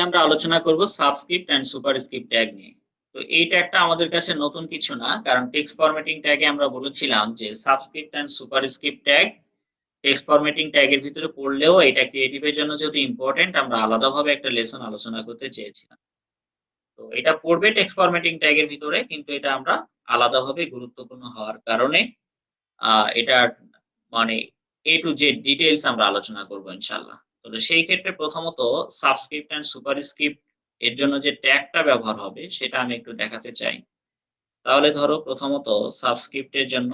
আমরা আলোচনা করব সাবস্ক্রিপ্ট এন্ড সুপারস্ক্রিপ্ট ট্যাগ নিয়ে। তো এই ট্যাগটা আমাদের কাছে নতুন কিছু না। কারণ টেক্সট ফরম্যাটিং ট্যাগে আমরা বলেছিলাম যে subscript and superscript tag text formatting ট্যাগের ভিতরে পড়লেও এটা ক্রিয়েটিভের জন্য যেহেতু ইম্পোর্টেন্ট আমরা আলাদাভাবে একটা লেসন আলোচনা করতে চেয়েছিলাম। তো এটা পড়বে টেক্সট ফরম্যাটিং ট্যাগের ভিতরে কিন্তু এটা আমরা আলাদাভাবে গুরুত্বপূর্ণ হওয়ার কারণে এটা মানে A to Z ডিটেইলস আমরা আলোচনা করব ইনশাআল্লাহ। তো সেই ক্ষেত্রে প্রথমত সাবস্ক্রিপ্ট এন্ড সুপারস্ক্রিপ্ট এর জন্য যে ট্যাগটা ব্যবহার হবে সেটা আমি একটু দেখাতে চাই। তাহলে ধরো প্রথমত সাবস্ক্রিপ্টের জন্য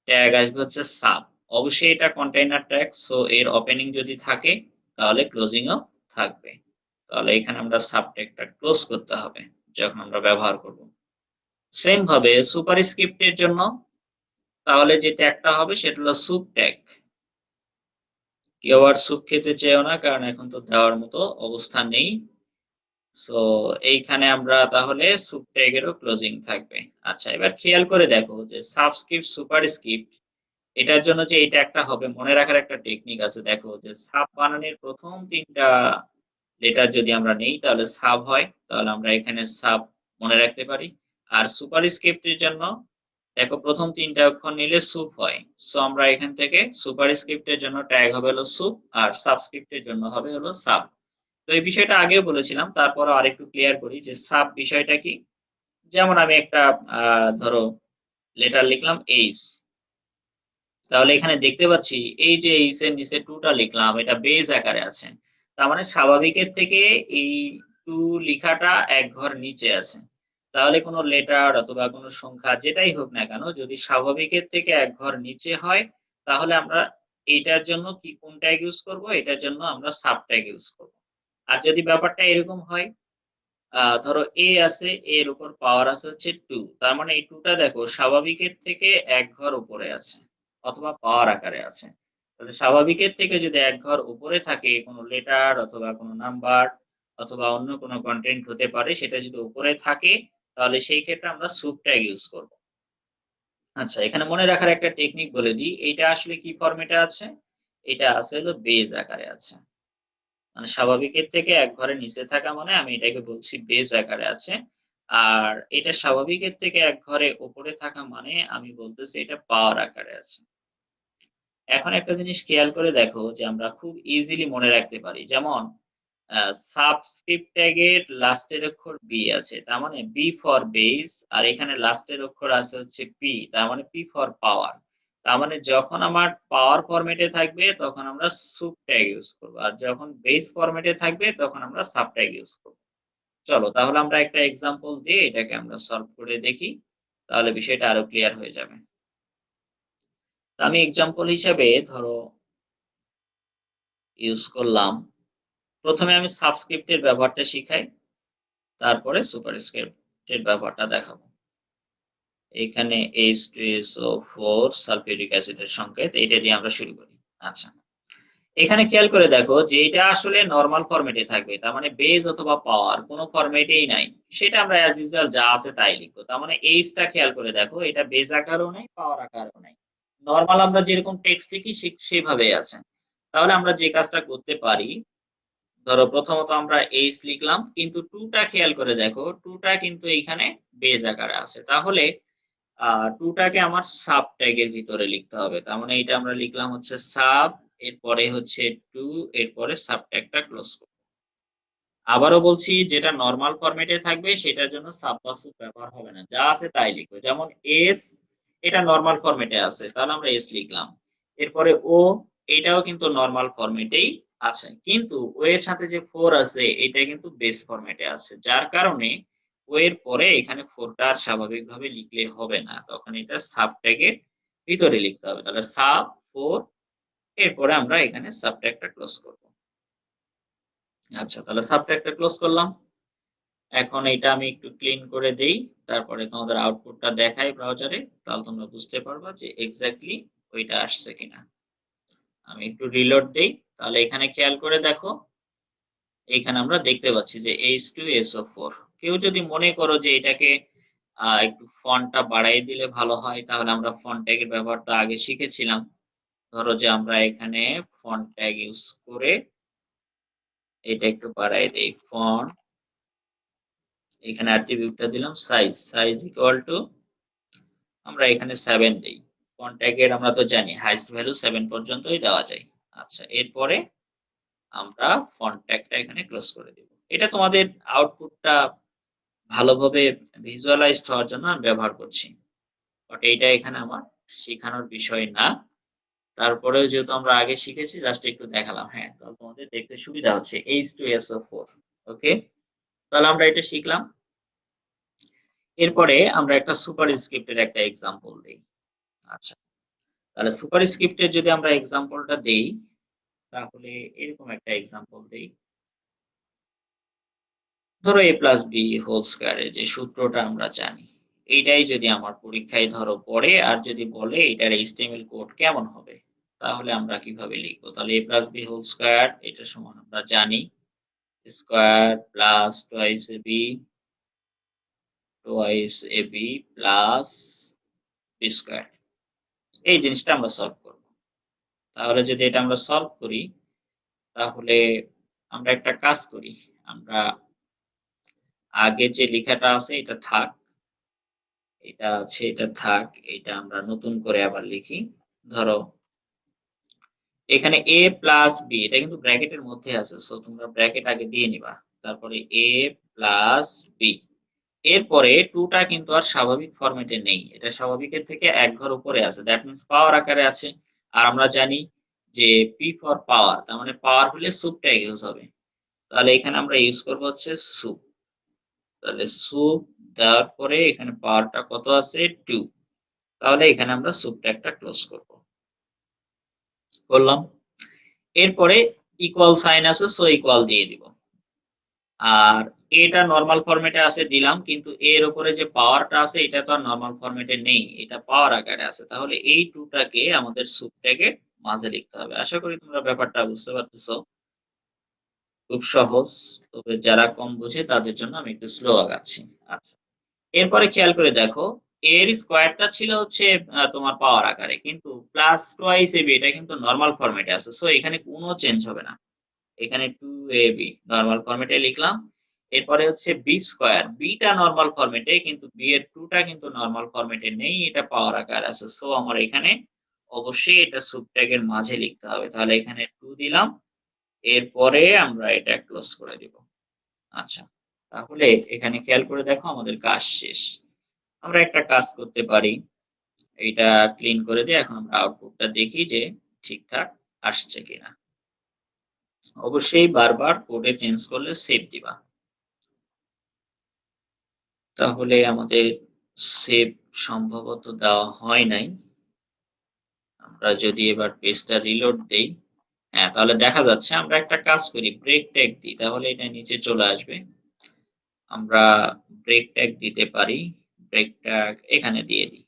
ট্যাগ আসবে হচ্ছে সাব। অবশ্যই এটা কন্টেইনার ট্যাগ সো এর ওপেনিং যদি থাকে তাহলে ক্লোজিং ও থাকবে। তাহলে এখানে আমরা সাব ট্যাগটা ক্লোজ করতে হবে যখন আমরা ব্যবহার করব। সেম ভাবে সুপারস্ক্রিপ্টের জন্য তাহলে যে ট্যাগটা হবে সেটা হলো সুপ ট্যাগ। কেউ আর স্যুপ খেতে চেয়েও না কারণ এখন তো দেওয়ার মতো অবস্থা নেই। সো এইখানে আমরা তাহলে স্যুপ ট্যাগেরও ক্লোজিং থাকবে। আচ্ছা এবার খেয়াল করে দেখো যে সাবস্ক্রিপ্ট সুপারস্ক্রিপ্ট এটার জন্য যে এই ট্যাগটা হবে মনে রাখার একটা টেকনিক আছে। দেখো যে সাব বানানের প্রথম ৩ টা লেটার যদি আমরা নেই তাহলে সাব হয়। তাহলে আমরা এখানে সাব মনে রাখতে পারি। আর সুপারস্ক্রিপ্টের জন্য দেখো প্রথম ৩ টা অক্ষর নিলে সুপ হয়। সো আমরা এখান থেকে সুপারস্ক্রিপ্টের জন্য ট্যাগ হবে হলো সুপ আর সাবস্ক্রিপ্টের জন্য হবে হলো সাব। তো এই বিষয়টা আগেও বলেছিলাম তারপরও আরেকটু ক্লিয়ার করি যে সাব বিষয়টা কি? যেমন আমি একটা ধরো লেটার লিখলাম এইচ। তাহলে এখানে দেখতে পাচ্ছি এই যে এইচ এর নিচে 2 টা লিখলাম এটা বেজ আকারে আছে। তার মানে স্বাভাবিকের থেকে এই 2 লিখাটা এক ঘর নিচে আছে। তাহলে কোনো লেটার অথবা কোনো সংখ্যা যেটাই হোক না কেন যদি স্বাভাবিকের থেকে এক ঘর নিচে হয় তাহলে আমরা এইটার জন্য কোন ট্যাগ ইউজ করব? এটার জন্য আমরা সাব ট্যাগ ইউজ করব। আর যদি ব্যাপারটা এরকম হয় ধরো A আছে, A এর উপর পাওয়ার আছে হচ্ছে 2 তার মানে এই 2 টা দেখো স্বাভাবিকের থেকে এক ঘর উপরে আছে অথবা পাওয়ার আকারে আছে। তাহলে স্বাভাবিকের থেকে যদি এক ঘর উপরে থাকে কোনো লেটার অথবা কোনো নাম্বার অথবা অন্য কোনো কনটেন্ট হতে পারে সেটা যদি উপরে থাকে তাহলে সেই ক্ষেত্রে আমরা সুপ ট্যাগ ইউজ করব। আচ্ছা এখানে মনে রাখার একটা টেকনিক বলে দিই। এইটা আসলে কি ফরম্যাটে আছে? এটা আছে হলো বেজ আকারে আছে। মানে স্বাভাবিকের থেকে এক ঘরের নিচে থাকা মানে আমি এটাকে বলছি বেজ আকারে আছে। আর এটা স্বাভাবিকের থেকে এক ঘরে উপরে থাকা মানে আমি বলতেছি এটা পাওয়ার আকারে আছে। এখন একটা জিনিস খেয়াল করে দেখো যে আমরা খুব ইজিলি মনে রাখতে পারি। যেমন সাবস্ক্রিপ্ট ট্যাগের লাস্টের অক্ষর বি আছে। তার মানে বি ফর বেজ আর এখানে লাস্টের অক্ষর আছে হচ্ছে পি। তার মানে পি ফর পাওয়ার। তার মানে যখন আমার পাওয়ার ফরম্যাটে থাকবে তখন আমরা সুপ ট্যাগ ইউজ করব। আর যখন বেজ ফরম্যাটে থাকবে তখন আমরা সাব ট্যাগ ইউজ করব। চলো তাহলে আমরা একটা এক্সাম্পল দিয়ে এটাকে আমরা সলভ করে দেখি। তাহলে বিষয়টা আরো ক্লিয়ার হয়ে যাবে। তো আমি এক্সাম্পল হিসেবে ধরো ইউজ করলাম। প্রথমে আমি সাবস্ক্রিপ্টের ব্যবহারটা শিখাই, তারপরে সুপারস্ক্রিপ্টের ব্যবহারটা দেখাবো। এখানে H2SO4 সালফিউরিক অ্যাসিডের সংকেত এটা দিয়ে আমরা শুরু করি। আচ্ছা। এখানে খেয়াল করে দেখো যে এটা আসলে নরমাল ফরম্যাটে থাকবে। তার মানে বেজ অথবা পাওয়ার কোনো ফরম্যাটেই নাই। সেটা আমরা অ্যাজ ইউজুয়াল যা আছে তাই লিখবো। তার মানে H টা খেয়াল করে দেখো এটা বেজ আকারেও নাই, পাওয়ার আকারেও নাই। নরমাল আমরা যেরকম টেক্সট লিখি সেভাবেই আছে। তাহলে আমরা যে কাজটা করতে পারি ধরো প্রথমত আমরা H লিখলাম কিন্তু 2 টা খেয়াল করে দেখো 2 টা কিন্তু এইখানে বেজ আকারে আছে। তাহলে 2 টাকে আমার সাব ট্যাগ এর ভিতরে লিখতে হবে। তার মানে এটা আমরা লিখলাম হচ্ছে সাব এরপরে হচ্ছে 2 এরপরে সাব ট্যাগটা ক্লোজ করব। আবারও বলছি যেটা নরমাল ফরম্যাটে থাকবে সেটার জন্য সাব বা সুব ব্যবহার হবে না। যা আছে তাই লিখবো। যেমন S এটা নরমাল ফরম্যাটে আছে। তাহলে আমরা S লিখলাম। এরপরে O এটাও কিন্তু নরমাল ফরম্যাটেই আছে। কিন্তু O এর সাথে যে 4 আছে এটা কিন্তু বেস ফরম্যাটে আছে। যার কারণে O এর পরে এখানে 4 টা আর স্বাভাবিকভাবে লিখলে হবে না। তখন এটা সাব ট্যাগের ভিতরে লিখতে হবে। তাহলে সাব 4 এরপরে আমরা এখানে সাব ট্যাগটা ক্লোজ করব। আচ্ছা তাহলে সাব ট্যাগটা ক্লোজ করলাম। এখন এটা আমি একটু ক্লিন করে দেই। তারপরে তোমাদের আউটপুটটা দেখাই ব্রাউজারে। তাহলে তোমরা বুঝতে পারবা যে এক্সাক্টলি ওইটা আসছে কিনা। আমি একটু রিলোড দেই। তাহলে এখানে খেয়াল করে দেখো। এখানে আমরা দেখতে পাচ্ছি যে H2SO4 কেউ যদি মনে করো যে এটাকে একটু ফন্টটা বাড়ায় দিলে ভালো হয় তাহলে আমরা ফন্ট ট্যাগের ব্যবহারটা আগে শিখেছিলাম। ধরো যে আমরা এখানে ফন্ট ট্যাগ ইউজ করে এটা একটু বাড়াই দেই, ফন্ট এখানে অ্যাট্রিবিউটটা দিলাম সাইজ ইকুয়াল টু আমরা এখানে 7 দেই। ফন্ট ট্যাগের আমরা তো জানি হাইয়েস্ট ভ্যালু 7 পর্যন্তই দেওয়া যায়। আচ্ছা, এরপরে আমরা ফন্ট ট্যাগটা এখানে ক্লোজ করে দিব। এটা তোমাদের আউটপুটটা ভালোভাবে ভিজুয়ালাইজড হওয়ার জন্য আমি ব্যবহার করছি। বাট এইটা এখানে আমার শিখানোর বিষয় না। তারপরেও যেহেতু আমরা আগে শিখেছি জাস্ট একটু দেখালাম। হ্যাঁ, তাহলে তোমাদের দেখতে সুবিধা হচ্ছে H2SO4 ওকে? তাহলে আমরা এটা শিখলাম। এরপরে আমরা একটা সুপারস্ক্রিপ্টের একটা এক্সাম্পল দেই। আচ্ছা, তাহলে সুপারস্ক্রিপ্টের যদি আমরা এক্সাম্পলটা দেই তাহলে এরকম একটা এক্সাম্পল দেই। ধরো a+b হোল স্কয়ারের যে সূত্রটা আমরা জানি, এইটাই যদি আমার পরীক্ষায় ধরো পড়ে আর যদি বলে এটার HTML কোড কেমন হবে, তাহলে আমরা কিভাবে লিখবো? তাহলে a+b হোল স্কয়ার এটা সমান আমরা জানি square plus twice ab plus b square. এই জিনিসটা আমরা সলভ করব। তাহলে যদি এটা আমরা সলভ করি তাহলে আমরা একটা কাজ করি। আমরা আগে যে লেখাটা আছে এটা থাক, এটা আছে এটা থাক, এটা আমরা নতুন করে আবার লিখি। ধরো এখানে a প্লাস b এটা কিন্তু ব্র্যাকেটের মধ্যে আছে। সো তোমরা ব্র্যাকেট আগে দিয়ে নিবা। তারপরে a প্লাস b। এরপরে 2 টা কিন্তু আর স্বাভাবিক ফরম্যাটে নেই। এটা স্বাভাবিকের থেকে এক ঘর উপরে আছে। দ্যাট মিনস পাওয়ার আকারে আছে। আর আমরা জানি যে p ফর পাওয়ার, তার মানে পাওয়ার হলে সুপ ট্যাগ ইউজ হবে। তাহলে এখানে আমরা ইউজ করব হচ্ছে সুপ। তাহলে সুপ দেওয়ার পরে এখানে পাওয়ারটা কত আছে 2। তাহলে এখানে আমরা সুপ ট্যাগটা ক্লোজ করব। করলাম। এরপরে ইকুয়াল সাইন আছে সো ইকুয়াল দিয়ে দিব। আর এটা নরমাল ফরম্যাটে আছে দিলাম, কিন্তু এর উপরে যে পাওয়ারটা আছে এটা তো আর নরমাল ফরম্যাটে নেই। এটা পাওয়ার আকারে আছে। তাহলে এই 2 টাকে আমাদের সুপ ট্যাগের মাঝে লিখতে হবে। আশা করি তোমরা ব্যাপারটা বুঝতে পারতেছো। খুব সহজ। তবে যারা কম বোঝে তাদের জন্য আমি একটু স্লো আগাচ্ছি। আচ্ছা। এরপরে খেয়াল করে দেখো, এর স্কয়ারটা ছিল হচ্ছে তোমার পাওয়ার আকারে, কিন্তু প্লাস টুয়াইস ab এটা কিন্তু নরমাল ফরম্যাটে আছে। সো এখানে কোনো চেঞ্জ হবে না। এখানে 2ab নরমাল ফরম্যাটে লিখলাম। এরপরে হচ্ছে b স্কয়ার, b টা নরমাল ফরম্যাটে, কিন্তু b এর 2 টা কিন্তু নরমাল ফরম্যাটে নেই, এটা পাওয়ার আকারে আছে। সো আমার এখানে অবশ্যই এটা সুব ট্যাগের মাঝে লিখতে হবে। তাহলে এখানে 2 দিলাম। এরপরে আমরা এটা ক্লোজ করে দিব। আচ্ছা, তাহলে এখানে খেয়াল করে দেখো আমাদের কাজ শেষ। আমরা একটা কাজ করতে পারি। এইটা ক্লিন করে দিয়ে এখন আমরা আউটপুটটা দেখি যে ঠিকঠাক আসছে কিনা। অবশ্যই বারবার কোডে চেঞ্জ করলে সেভ দিবা। তাহলে আমাদের সেভ সম্ভবত দেওয়া হয় নাই। আমরা যদি এবার পেজটা রিলোড দেই, হ্যাঁ, তাহলে দেখা যাচ্ছে। আমরা একটা কাজ করি, ব্রেক ট্যাগ দিই, তাহলে এটা নিচে চলে আসবে। আমরা ব্রেক ট্যাগ দিতে পারি। ব্রেক ট্যাগ এখানে দিয়ে দিই।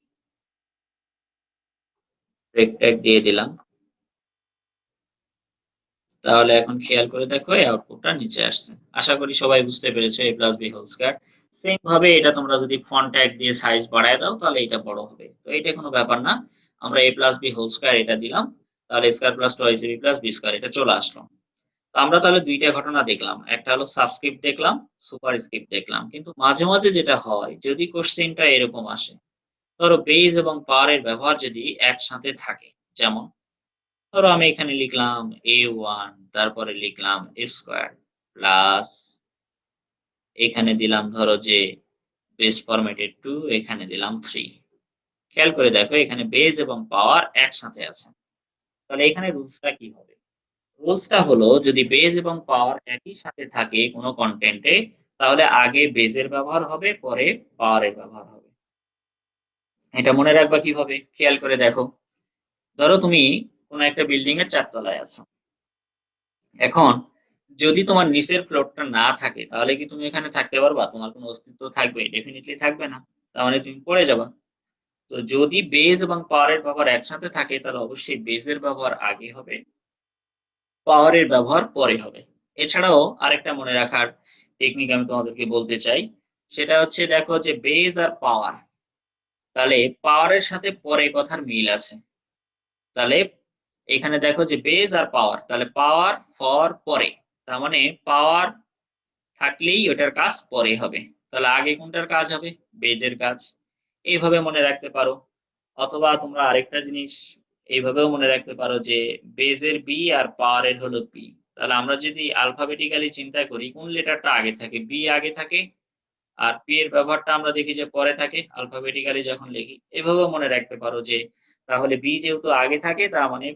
ব্রেক ট্যাগ দিয়ে দিলাম। তাহলে এখন খেয়াল করে দেখো এই আউটপুটটা নিচে আসছে। আশা করি সবাই বুঝতে পেরেছো a+b হোল স্কয়ার। সেম ভাবে এটা তোমরা যদি ফন্ট ট্যাগ দিয়ে সাইজ বাড়ায় দাও তাহলে এটা বড় হবে। তো এটা কোনো ব্যাপার না। আমরা a+b হোল স্কয়ার এটা দিলাম। তাহলে square plus twice ab plus b square এটা চলে আসলো। তো আমরা তাহলে ২ টা ঘটনা দেখলাম। একটা হলো সাবস্ক্রিপ্ট দেখলাম, সুপারস্ক্রিপ্ট দেখলাম। কিন্তু মাঝে, মাঝে যেটা হয় যদি কোশ্চেনটা এরকম আসে, ধরো বেজ এবং পাওয়ার এর ব্যবহার যদি একসাথে থাকে। যেমন ধরো আমি এখানে লিখলাম a1, তারপরে লিখলাম a স্কয়ার প্লাস এখানে দিলাম ধরো যে বেস ফরম্যাটে 2, এখানে দিলাম 3। খেয়াল করে দেখো এখানে বেস এবং পাওয়ার একসাথে আছে। তাহলে এখানে রুলসটা কি হবে? রুলসটা হলো যদি বেস এবং পাওয়ার একই সাথে থাকে কোনো কনটেন্টে, তাহলে আগে বেজের ব্যবহার হবে, পরে পাওয়ারের ব্যবহার হবে। এটা মনে রাখবা কিভাবে? খেয়াল করে দেখো। ধরো তুমি কোনো একটা বিল্ডিং এর 4 তলায় আছো। এখন যদি তোমার নিচের ফ্লোরটা না থাকে তাহলে কি তুমি এখানে থাকতে পারবা? তোমার কোনো অস্তিত্ব থাকবে? ডেফিনিটলি থাকবে না। তার মানে তুমি পড়ে যাবা। তো যদি বেজ এবং পাওয়ার এর ব্যবহার একসাথে থাকে তাহলে অবশ্যই বেজের ব্যবহার আগে হবে, পাওয়ার এর ব্যবহার পরে হবে। এছাড়াও আরেকটা মনে রাখার টেকনিক আমি তোমাদেরকে বলতে চাই। সেটা হচ্ছে দেখো যে বেজ আর পাওয়ার, তাহলে পাওয়ার এর সাথে পরে কথার মিল আছে। তাহলে এখানে দেখো যে বেজ আর পাওয়ার, তাহলে পাওয়ার ফর পরে। তার মানে পাওয়ার থাকলেই ওটার কাজ পরে হবে। তাহলে আগে কোনটার কাজ হবে? বেজের কাজ। এইভাবে মনে রাখতে পারো। অথবা তোমরা আরেকটা জিনিস এইভাবেও মনে রাখতে পারো যে বেজের বি আর পাওয়ারের হলো পি। তাহলে আমরা যদি আলফাবেটিক্যালি চিন্তা করি কোন লেটারটা আগে থাকে? বি আগে থাকে আর পি এর ব্যবহারটা আমরা দেখি যে পরে থাকে আলফাবেটিক্যালি যখন লিখি। এভাবেও মনে রাখতে পারো যে তাহলে বি যেহেতু আগে থাকে তার মানে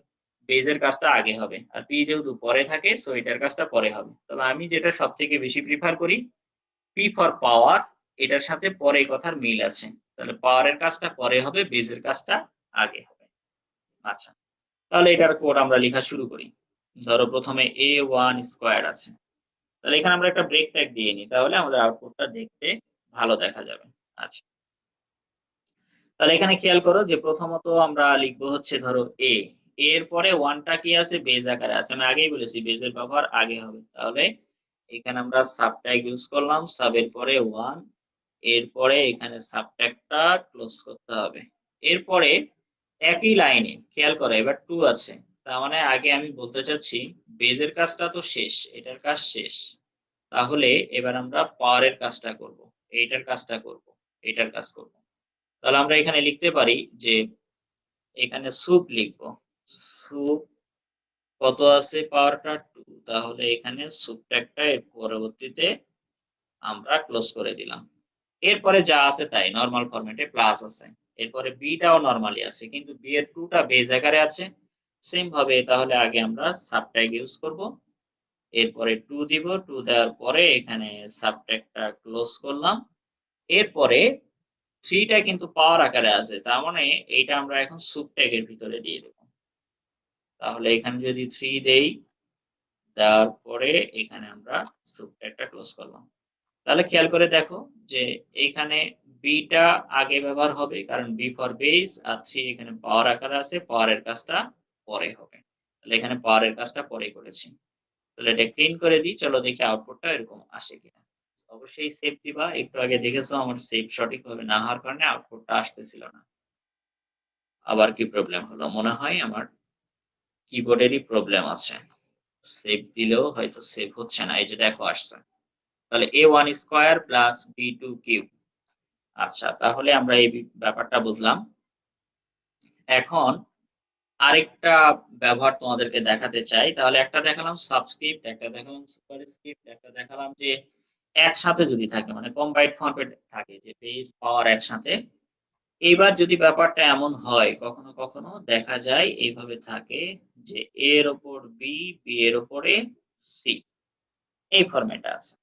বেজের কাজটা আগে হবে। আর পি যেহেতু পরে থাকে সো এটার কাজটা পরে হবে। তবে আমি যেটা সবথেকে বেশি প্রিফার করি পি ফর পাওয়ার, এটার সাথে পরে কথার মিল আছে। তাহলে পাওয়ারের কাজটা পরে হবে, বেজের কাজটা আগে হবে। আচ্ছা। তাহলে এটার কোড আমরা লেখা শুরু করি। ধরো প্রথমে A1 স্কয়ার আছে। তাহলে এখানে আমরা একটা ব্রেক ট্যাগ দিয়ে নিই। তাহলে আমাদের আউটপুটটা দেখতে ভালো দেখা যাবে। আচ্ছা। তাহলে এখানে খেয়াল করো যে প্রথমত আমরা লিখব হচ্ছে ধরো A। এর পরে 1 টা কি আছে? বেজ আকারে আছে। আমি আগেই বলেছি বেজের ব্যবহার আগে হবে। তাহলে এখানে আমরা সাবট্যাগ ইউজ করলাম। সাব এর পরে 1, এরপরে এখানে সাবট্যাগটা ক্লোজ করতে হবে। এরপরে একই লাইনে খেয়াল করো এবার 2 আছে। তার মানে আগে আমি বলতে চাচ্ছি বেজের কাজটা তো শেষ, এটার কাজ শেষ। তাহলে এবার আমরা পাওয়ারের কাজটা করব। এইটার কাজটা করব, এটার কাজ করব। তাহলে আমরা এখানে লিখতে পারি যে এখানে সুপ লিখব। সুপ কত আছে পাওয়ারটা 2। তাহলে এখানে সুপ ট্যাগটা এর পরবর্তীতে আমরা ক্লোজ করে দিলাম। এরপরে যা আছে তাই নরমাল ফরম্যাটে প্লাস আছে। এরপরে বি টাও নরমালি আছে। কিন্তু বি এর 2 টা বেজ আকারে আছে। সেম ভাবে তাহলে আগে আমরা সাবট্যাগ ইউজ করব। এরপরে 2 দিব। 2 দেওয়ার পরে এখানে সাবট্যাগটা ক্লোজ করলাম। এরপরে 3 টা কিন্তু পাওয়ার আকারে আছে। তার মানে এইটা আমরা এখন সুব ট্যাগের ভিতরে দিয়ে দেব। তাহলে এখানে যদি 3 দেই, দেওয়ার পরে এখানে আমরা সুব ট্যাগটা ক্লোজ করলাম। তাহলে খেয়াল করে দেখো যে এইখানে বি টা আগে ব্যবহার হবে কারণ বি ফর বেস আর 3 এখানে পাওয়ার আকারে আছে, পাওয়ারের কাজটা পরে হবে। তাহলে এখানে পাওয়ারের কাজটা পরে করেছি। তাহলে এটা ক্লিন করে দিই। চলো দেখি আউটপুটটা এরকম আসে কিনা। অবশ্যই সেভ দিবা। একটু আগে দেখেছো আমার সেভ সঠিকভাবে না হওয়ার কারণে আউটপুটটা আসতেছিল না। আবার কি প্রবলেম হলো? মনে হয় আমার কিবোর্ডেরই প্রবলেম আছে। সেভ দিলেও হয়তো সেভ হচ্ছে না। এই যে দেখো আসছে। তাহলে A1 square plus B2 cube. আচ্ছা, তাহলে আমরা এই ব্যাপারটা বুঝলাম। এখন আরেকটা ব্যবহার তোমাদেরকে দেখাতে চাই। তাহলে একটা দেখালাম সাবস্ক্রিপ্ট, একটা দেখালাম সুপারস্ক্রিপ্ট, একটা দেখালাম যে একসাথে যদি থাকে মানে কম্বাইন্ড ফরম্যাট থাকে যে বেস পাওয়ার একসাথে। এইবার যদি ব্যাপারটা এমন হয় কখনো, কখনো দেখা যায় এইভাবে থাকে যে A এর উপর B, B এর উপরে C এই ফরম্যাটে আছে।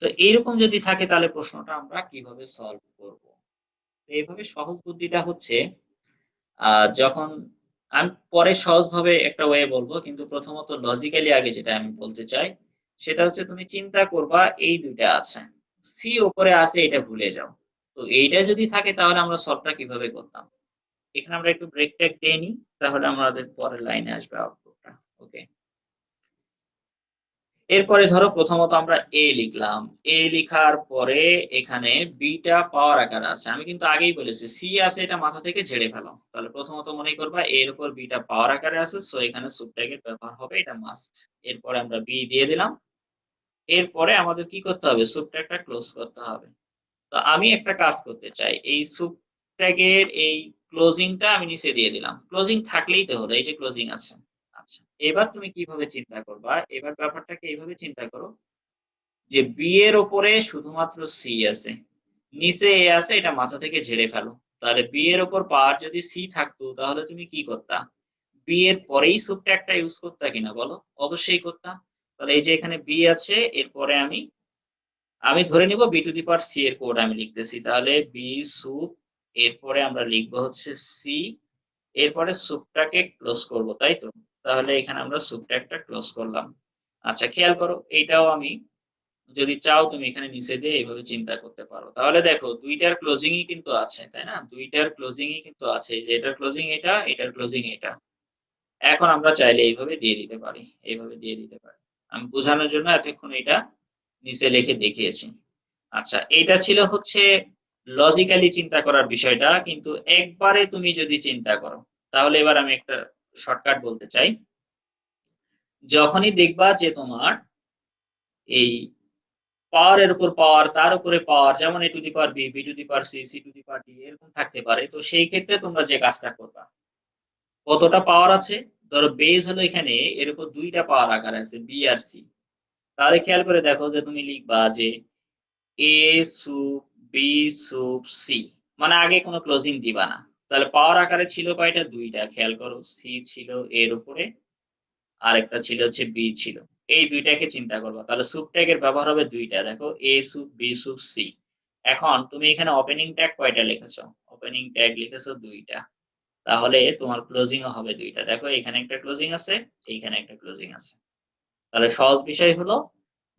তো এইরকম যদি থাকে তাহলে প্রশ্নটা আমরা কিভাবে সলভ করব? এইভাবে সহজ বুদ্ধিটা হচ্ছে যখন আমি পরে সহজভাবে একটা ওয়ে বলব কিন্তু প্রথমত লজিক্যালি আগে যেটা আমি বলতে চাই সেটা হচ্ছে তুমি চিন্তা করবা এই ২ টা আছে। সি উপরে আছে এটা ভুলে যাও। তো এইটা যদি থাকে তাহলে আমরা সলভটা কিভাবে করতাম? এখানে আমরা একটু ব্রেক ট্যাগ দিয়ে নিই তাহলে আমাদের পরের লাইনে আসবে আউটপুটটা। ওকে। এরপরে ধরো প্রথমত আমরা A লিখলাম। A লিখার পরে এখানে B টা পাওয়ার আকারে আছে। আমি কিন্তু আগেই বলেছি C আছে এটা মাথা থেকে ঝেড়ে ফেলো। তাহলে প্রথমত মনে করবা A এর উপর B টা পাওয়ার আকারে আছে। সো এখানে সুব ট্যাগের ব্যবহার হবে এটা মাস্ট। এরপরে আমরা B দিয়ে দিলাম। এরপরে আমাদের কি করতে হবে? সুব ট্যাগটা ক্লোজ করতে হবে। তো আমি একটা কাজ করতে চাই। এই সুব ট্যাগের এই ক্লোজিংটা আমি নিচে দিয়ে দিলাম। ক্লোজিং থাকলেই তো হলো। এই যে ক্লোজিং আছে। আচ্ছা। এবার তুমি কিভাবে চিন্তা করবা? এবার ব্যাপারটাকে এইভাবে চিন্তা করো যে বি এর উপরে শুধুমাত্র সি আছে। নিচে এ আছে এটা মাথা থেকে ঝেড়ে ফেলো। তাহলে বি এর উপর পাওয়ার যদি সি থাকতো তাহলে তুমি কি করতা? বি এর পরেই সুবট্রাক্টটা ইউজ করতা কিনা বলো? অবশ্যই করতা। তাহলে এই যে এখানে বি আছে এরপরে আমি ধরে নিব B to the power C এর কোড আমি লিখতেছি। তাহলে বি সুব এরপরে আমরা লিখব হচ্ছে সি এরপরে সুবটাকে ক্লোজ করব, তাই তো? তাহলে এখানে আমরা সুবট্রাক্টটা ক্লোজ করলাম। আচ্ছা খেয়াল করো এইটাও আমি যদি চাও তুমি এখানে নিচে দিয়ে এইভাবে চিন্তা করতে পারো। তাহলে দেখো ২ টার ক্লোজিং ই কিন্তু আছে, তাই না? ২ টার ক্লোজিং ই কিন্তু আছে। এই যে এটার ক্লোজিং এটা, এটার ক্লোজিং এটা। এখন আমরা চাইলে এইভাবে দিয়ে দিতে পারি। এইভাবে দিয়ে দিতে পারি। আমি বোঝানোর জন্য এতক্ষণ এটা নিচে লিখে দেখিয়েছি। আচ্ছা, এইটা ছিল হচ্ছে লজিক্যালি চিন্তা করার বিষয়টা। কিন্তু একবারে তুমি যদি চিন্তা করো, তাহলে এবার আমি একটা শর্টকাট বলতে চাই। যখনই দেখবা যে তোমার এই পাওয়ারের উপর পাওয়ার, তার উপরে পাওয়ার, যেমন a to the power b, b two the power c, c two the power d এরকম থাকতে পারে। তো সেই ক্ষেত্রে তোমরা যে কাজটা করবা, কতটা পাওয়ার আছে? ধরো বেজ হলো এখানে এর উপর ২ টা পাওয়ার আকার আছে b আর c। তাহলে খেয়াল করে দেখো যে তুমি লিখবা যে a sub b sub c, মানে আগে কোনো ক্লোজিং দিবা না। তাহলে পাওয়ার আকারে ছিল কয়টা? ২ টা। খেয়াল করো, c ছিল এর উপরে, আরেকটা ছিল হচ্ছে b ছিল। এই ২ টাকে চিন্তা করবা। তাহলে সুব ট্যাগের ব্যবহার হবে ২ টা। দেখো a sub b sub c। এখন তুমি এখানে ওপেনিং ট্যাগ কয়টা লিখেছো? ওপেনিং ট্যাগ লিখেছো ২ টা। তাহলে তোমার ক্লোজিং ও হবে ২ টা। দেখো এখানে একটা ক্লোজিং আছে, এইখানে একটা ক্লোজিং আছে। তাহলে সহজ বিষয় হলো,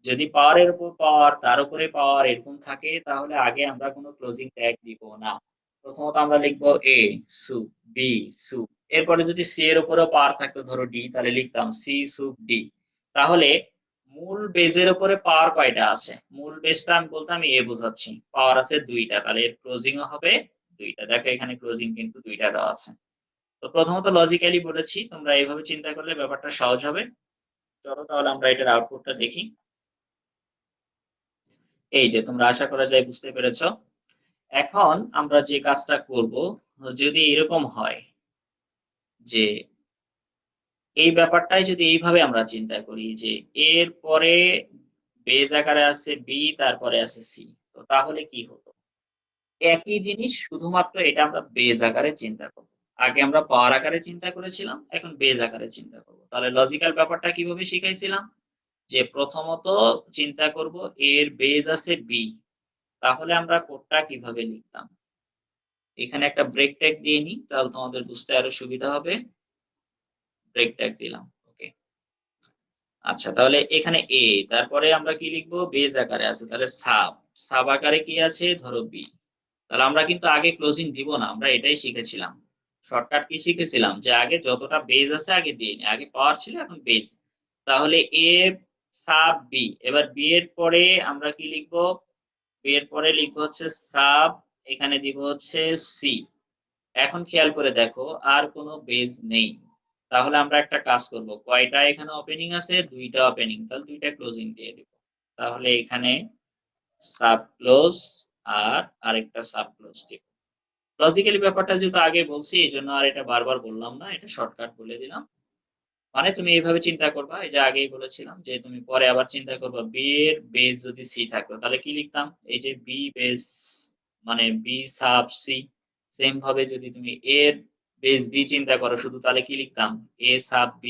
যদি পাওয়ারের উপর পাওয়ার, তার উপরে পাওয়ার এরকম থাকে তাহলে আগে আমরা কোনো ক্লোজিং ট্যাগ দিব না। প্রথমত আমরা লিখব a sub b sub, এরপরে যদি c এর উপরেও পাওয়ার থাকতো ধরো d, তাহলে লিখতাম c sub d। তাহলে মূল বেজের উপরে পাওয়ার কয়টা আছে? মূল বেজটা আমি বলতাম a বোঝাচ্ছি। পাওয়ার আছে ২ টা, তাহলে এর ক্লোজিং ও হবে ২ টা। দেখো এখানে ক্লোজিং কিন্তু ২ টা দেওয়া আছে। তো প্রথমত লজিক্যালি বলেছি, তোমরা এইভাবে চিন্তা করলে ব্যাপারটা সহজ হবে। চলো তাহলে আমরা এটার আউটপুটটা দেখি। এই যে তোমরা আশা করা যায় বুঝতে পেরেছ। এখন আমরা যে কাজটা করব, যদি এরকম হয় যে এই ব্যাপারটাই যদি এইভাবে আমরা চিন্তা করি যে এর পরে বেজ আকারে আছে b, তারপরে আছে c, তো তাহলে কি হতো? একই জিনিস, শুধুমাত্র এটা আমরা বেজ আকারে চিন্তা করব। আগে আমরা পাওয়ার আকারে চিন্তা করেছিলাম, এখন বেজ আকারে চিন্তা করব। তাহলে লজিক্যাল ব্যাপারটা কিভাবে শিখাইছিলাম? যে প্রথমত চিন্তা করব এর বেজ আছে b, তাহলে আমরা কোডটা কিভাবে লিখতাম? এখানে একটা ব্রেক ট্যাগ দিয়ে নিই, তাহলে তোমাদের বুঝতে আরো সুবিধা হবে। ব্রেক ট্যাগ দিলাম। ওকে। আচ্ছা, তাহলে এখানে a, তারপরে আমরা কি লিখবো? বেজ আকারে আছে, তাহলে সাব। সাব আকারে কি আছে? ধরো b। তাহলে আমরা কিন্তু আগে ক্লোজিং দিব না, আমরা এটাই শিখেছিলাম। শর্টকাট কি শিখেছিলাম? যে আগে যতটা বেজ আছে আগে দিয়ে নিই। আগে পাওয়ার ছিল, এখন বেজ। তাহলে a সাব b। এবার b এর পরে আমরা কি লিখবো? b এর পরে লিখবো হচ্ছে সাব, এখানে দিব হচ্ছে c। এখন খেয়াল করে দেখো আর কোনো বেজ নেই। তাহলে আমরা একটা কাজ করব। কয়টা এখানে ওপেনিং আছে? ২ টা ওপেনিং। তাহলে ২ টা ক্লোজিং দিয়ে দিব। তাহলে এখানে সাব ক্লোজ আর আরেকটা সাব ক্লোজ দিব। লজিক্যালি ব্যাপারটা যেহেতু আগে বলছি এজন্য আর এটা বারবার বললাম না। এটা শর্টকাট বলে দিলাম। মানে তুমি এইভাবে চিন্তা করবা, এই যে আগেই বলেছিলাম যে তুমি পরে আবার চিন্তা করবা b এর বেস যদি c থাকতো তাহলে কি লিখতাম? এই যে b বেস মানে b সাব c। সেম ভাবে যদি তুমি a এর বেস b চিন্তা করো শুধু, তাহলে কি লিখতাম? a sub b।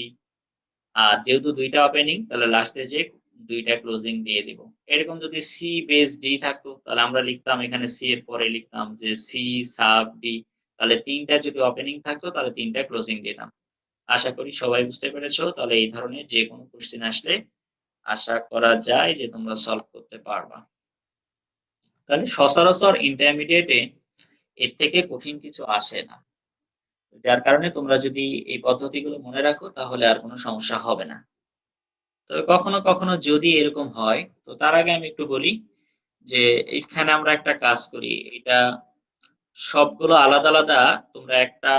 আর যেহেতু ২ টা ওপেনিং, তাহলে লাস্টে যে ২ টা ক্লোজিং দিয়ে দিব। এরকম যদি c বেস d থাকতো তাহলে আমরা লিখতাম এখানে c এর পরে লিখতাম যে c সাব d। তাহলে ৩ টা যদি ওপেনিং থাকতো তাহলে ৩ টা ক্লোজিং দিতাম। আশা করি সবাই বুঝতে পেরেছো। তাহলে এই ধরনের যেকোনো কোয়েশ্চেন আসলে আশা করা যায় যে তোমরা সলভ করতে পারবা। তাহলে সচরাচর ইন্টারমিডিয়েটে এর থেকে কঠিন কিছু আসে না। যার কারণে তোমরা যদি এই পদ্ধতিগুলো মনে রাখো তাহলে আর কোনো সমস্যা হবে না। তবে কখনো, কখনো যদি এরকম হয়, তো তার আগে আমি একটু বলি যে এখানে আমরা একটা কাজ করি। এটা সবগুলো আলাদা, আলাদা তোমরা একটা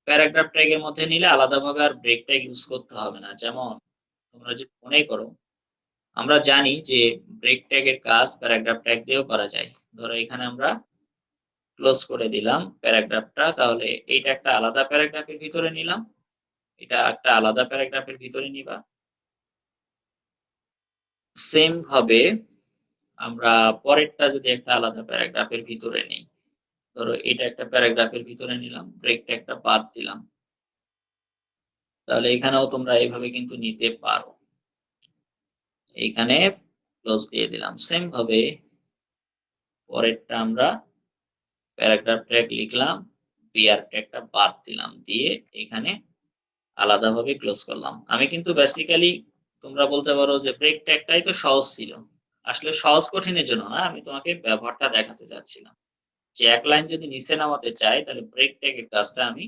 প্যারাগ্রাফ ট্যাগ এর মধ্যে নিলে আলাদাভাবে আর ব্রেক ট্যাগ ইউজ করতে হবে না। যেমন তোমরা যদি মনে করো, আমরা জানি যে ব্রেক ট্যাগ এর কাজ প্যারাগ্রাফ ট্যাগ দিয়েও করা যায়। ধরো এখানে আমরা ক্লোজ করে দিলাম প্যারাগ্রাফটা, তাহলে এইটা একটা আলাদা প্যারাগ্রাফের ভিতরে নিলাম। এটা একটা আলাদা প্যারাগ্রাফের ভিতরে নিবা। সেম ভাবে আমরা পরেরটা যদি একটা আলাদা প্যারাগ্রাফের ভিতরে নেই। ধরো এটা একটা প্যারাগ্রাফের ভিতরে নিলাম, ব্রেক ট্যাগটা বাদ দিলাম। তাহলে এখানেও তোমরা এভাবে কিন্তু নিতে পারো। এইখানে ক্লোজ দিয়ে দিলাম। সেম ভাবে পরেরটা আমরা প্যারাগ্রাফ ট্যাগ লিখলাম, বিআর ট্যাগটা বাদ দিলাম, দিয়ে এখানে আলাদাভাবে ক্লোজ করলাম। আমি কিন্তু বেসিক্যালি তোমরা বলতে পারো যে ব্রেক ট্যাগটাই তো সহজ ছিল। আসলে সহজ কঠিনের জন্য না, আমি তোমাকে ব্যবহারটা দেখাতে চাচ্ছিলাম। যে এক লাইন যদি নিচে নামাতে চাই তাহলে ব্রেক ট্যাগের কাজটা আমি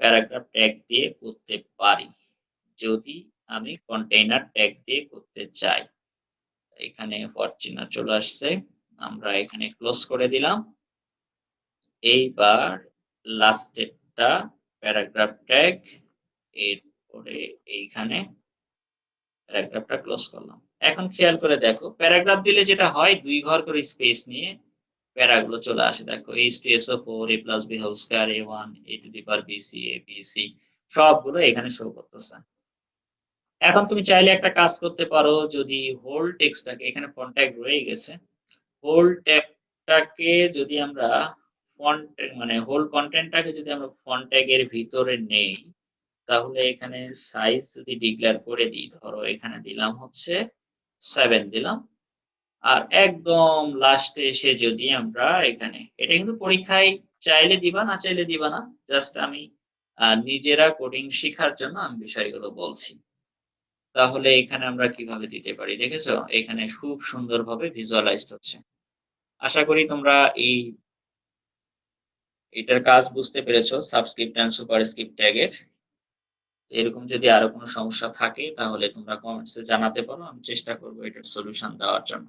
প্যারাগ্রাফ ট্যাগ দিয়ে করতে পারি। যদি আমি কন্টেইনার ট্যাগ দিয়ে করতে চাই। এখানে হোয়াট চিহ্ন চলে আসছে। আমরা এখানে ক্লোজ করে দিলাম। এইবার লাস্টেরটা প্যারাগ্রাফ ট্যাগ, এরপরে এইখানে প্যারাগ্রাফটা ক্লোজ করলাম। এখন খেয়াল করে দেখো প্যারাগ্রাফ দিলে যেটা হয় ২ ঘর করে স্পেস নিয়ে প্যারাগুলো চলে আসে। দেখো H2SO4 A + B whole square A1 A to the power BC A B C সবগুলো এখানে শো করতেছে। এখন তুমি চাইলে একটা কাজ করতে পারো যদি হোল টেক্সটটাকে এখানে ফন্ট ট্যাগ রয়ে গেছে। হোল ট্যাগটাকে যদি আমরা ফন্ট মানে হোল কনটেন্টটাকে যদি আমরা ফন্ট ট্যাগের ভিতরে নেই, তাহলে এখানে সাইজ যদি ডিক্লেয়ার করে দিই, ধরো এখানে দিলাম হচ্ছে 7 দিলাম। আর একদম লাস্টে এসে যদি আমরা এখানে এটা কিন্তু পরীক্ষায় চাইলে দিবা, না চাইলে দিবা না। জাস্ট আমি নিজেরা কোডিং শিখার জন্য আমি বিষয়গুলো বলছি। তাহলে এখানে আমরা কিভাবে দিতে পারি দেখেছো? এখানে খুব সুন্দরভাবে ভিজুয়ালাইজড হচ্ছে। আশা করি তোমরা এটার কাজ বুঝতে পেরেছো সাবস্ক্রিপ্ট অ্যান্ড সুপারস্ক্রিপ্ট ট্যাগের। এরকম যদি আরো কোনো সমস্যা থাকে তাহলে তোমরা কমেন্টসে জানাতে পারো। আমি চেষ্টা করব এটার সলিউশন দেওয়ার জন্য।